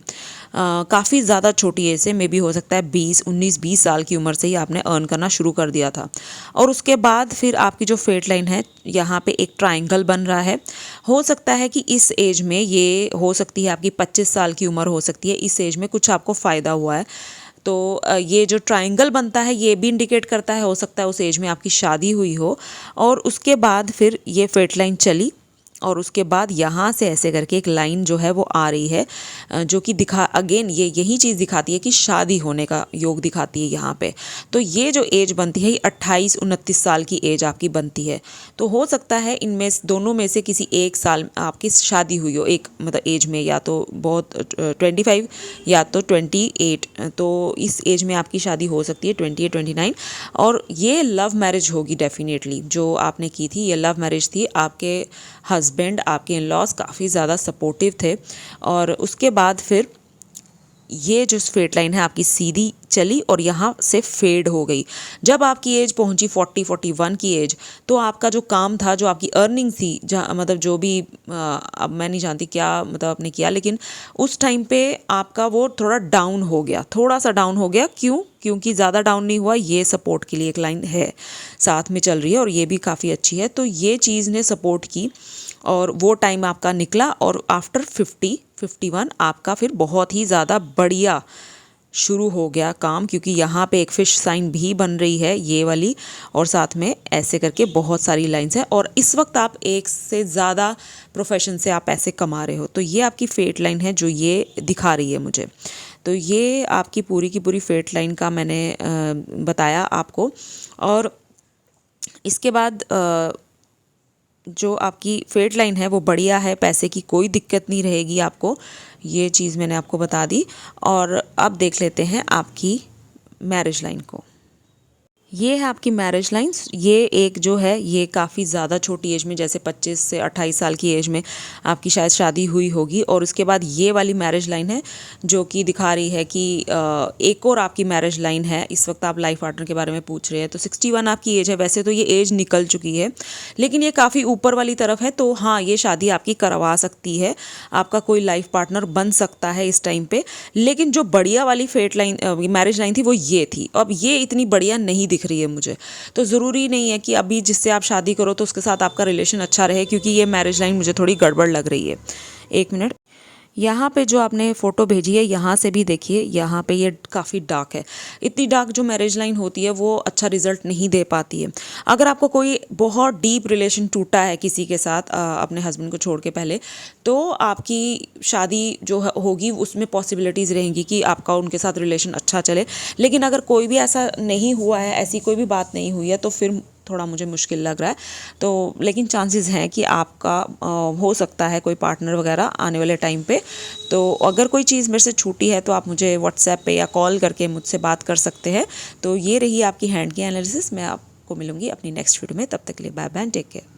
काफ़ी ज़्यादा छोटी एज से, मे बी हो सकता है 19-20 साल की उम्र से ही आपने अर्न करना शुरू कर दिया था। और उसके बाद फिर आपकी जो फेट लाइन है यहाँ पे एक ट्रायंगल बन रहा है। हो सकता है कि इस एज में, ये हो सकती है आपकी 25 साल की उम्र हो सकती है, इस एज में कुछ आपको फ़ायदा हुआ है। तो ये जो ट्रायंगल बनता है ये भी इंडिकेट करता है, हो सकता है उस एज में आपकी शादी हुई हो। और उसके बाद फिर ये फेट लाइन चली और उसके बाद यहाँ से ऐसे करके एक लाइन जो है वो आ रही है, जो कि अगेन यही चीज़ दिखाती है कि शादी होने का योग दिखाती है यहाँ पे। तो ये जो एज बनती है ये 28-29 साल की एज आपकी बनती है। तो हो सकता है इनमें दोनों में से किसी एक साल आपकी शादी हुई हो, एक मतलब एज में, या तो बहुत 25 या तो 28। तो इस एज में आपकी शादी हो सकती है 28-29। और ये लव मैरिज होगी डेफिनेटली, जो आपने की थी ये लव मैरिज थी। आपके हस्बैंड, आपके इन लॉज काफ़ी ज़्यादा सपोर्टिव थे। और उसके बाद फिर ये जो फेट लाइन है आपकी सीधी चली और यहाँ से फेड हो गई। जब आपकी एज पहुँची 40-41 की एज, तो आपका जो काम था, जो आपकी अर्निंग थी, जहाँ मतलब जो भी अब मैं नहीं जानती क्या मतलब आपने किया, लेकिन उस टाइम पे आपका वो थोड़ा डाउन हो गया, थोड़ा सा डाउन हो गया। क्यों? क्योंकि ज़्यादा डाउन नहीं हुआ। ये सपोर्ट के लिए एक लाइन है साथ में चल रही है और ये भी काफ़ी अच्छी है। तो ये चीज़ ने सपोर्ट की और वो टाइम आपका निकला। और आफ्टर 50-51 आपका फिर बहुत ही ज़्यादा बढ़िया शुरू हो गया काम, क्योंकि यहाँ पे एक फिश साइन भी बन रही है ये वाली, और साथ में ऐसे करके बहुत सारी लाइंस हैं। और इस वक्त आप एक से ज़्यादा प्रोफेशन से आप पैसे कमा रहे हो। तो ये आपकी फेट लाइन है जो ये दिखा रही है मुझे। तो ये आपकी पूरी की पूरी फेट लाइन का मैंने बताया आपको। और इसके बाद जो आपकी फेट लाइन है वो बढ़िया है, पैसे की कोई दिक्कत नहीं रहेगी आपको। ये चीज़ मैंने आपको बता दी। और अब देख लेते हैं आपकी मैरिज लाइन को। ये है आपकी मैरिज लाइंस। ये एक जो है ये काफ़ी ज़्यादा छोटी एज में, जैसे 25 से 28 साल की एज में आपकी शायद शादी हुई होगी। और उसके बाद ये वाली मैरिज लाइन है जो कि दिखा रही है कि एक और आपकी मैरिज लाइन है। इस वक्त आप लाइफ पार्टनर के बारे में पूछ रहे हैं, तो 61 आपकी एज है। वैसे तो ये एज निकल चुकी है, लेकिन ये काफ़ी ऊपर वाली तरफ है। तो हाँ, ये शादी आपकी करवा सकती है, आपका कोई लाइफ पार्टनर बन सकता है इस टाइम पे। लेकिन जो बढ़िया वाली फेट लाइन मैरिज लाइन थी वो ये थी। अब ये इतनी बढ़िया नहीं दिख रही है मुझे। तो ज़रूरी नहीं है कि अभी जिससे आप शादी करो तो उसके साथ आपका रिलेशन अच्छा रहे, क्योंकि ये मैरिज लाइन मुझे थोड़ी गड़बड़ लग रही है। एक मिनट, यहाँ पे जो आपने फ़ोटो भेजी है यहाँ से भी देखिए, यहाँ पे ये काफ़ी डार्क है। इतनी डार्क जो मैरिज लाइन होती है वो अच्छा रिजल्ट नहीं दे पाती है। अगर आपको कोई बहुत डीप रिलेशन टूटा है किसी के साथ अपने हस्बैंड को छोड़ के पहले, तो आपकी शादी जो होगी उसमें पॉसिबिलिटीज़ रहेंगी कि आपका उनके साथ रिलेशन अच्छा चले। लेकिन अगर कोई भी ऐसा नहीं हुआ है, ऐसी कोई भी बात नहीं हुई है, तो फिर थोड़ा मुझे मुश्किल लग रहा है। तो लेकिन चांसेस हैं कि आपका हो सकता है कोई पार्टनर वगैरह आने वाले टाइम पे। तो अगर कोई चीज़ मेरे से छूटी है तो आप मुझे व्हाट्सएप पे या कॉल करके मुझसे बात कर सकते हैं। तो ये रही आपकी हैंड की एनालिसिस। मैं आपको मिलूंगी अपनी नेक्स्ट वीडियो में। तब तक के लिए बाय बाय, टेक केयर।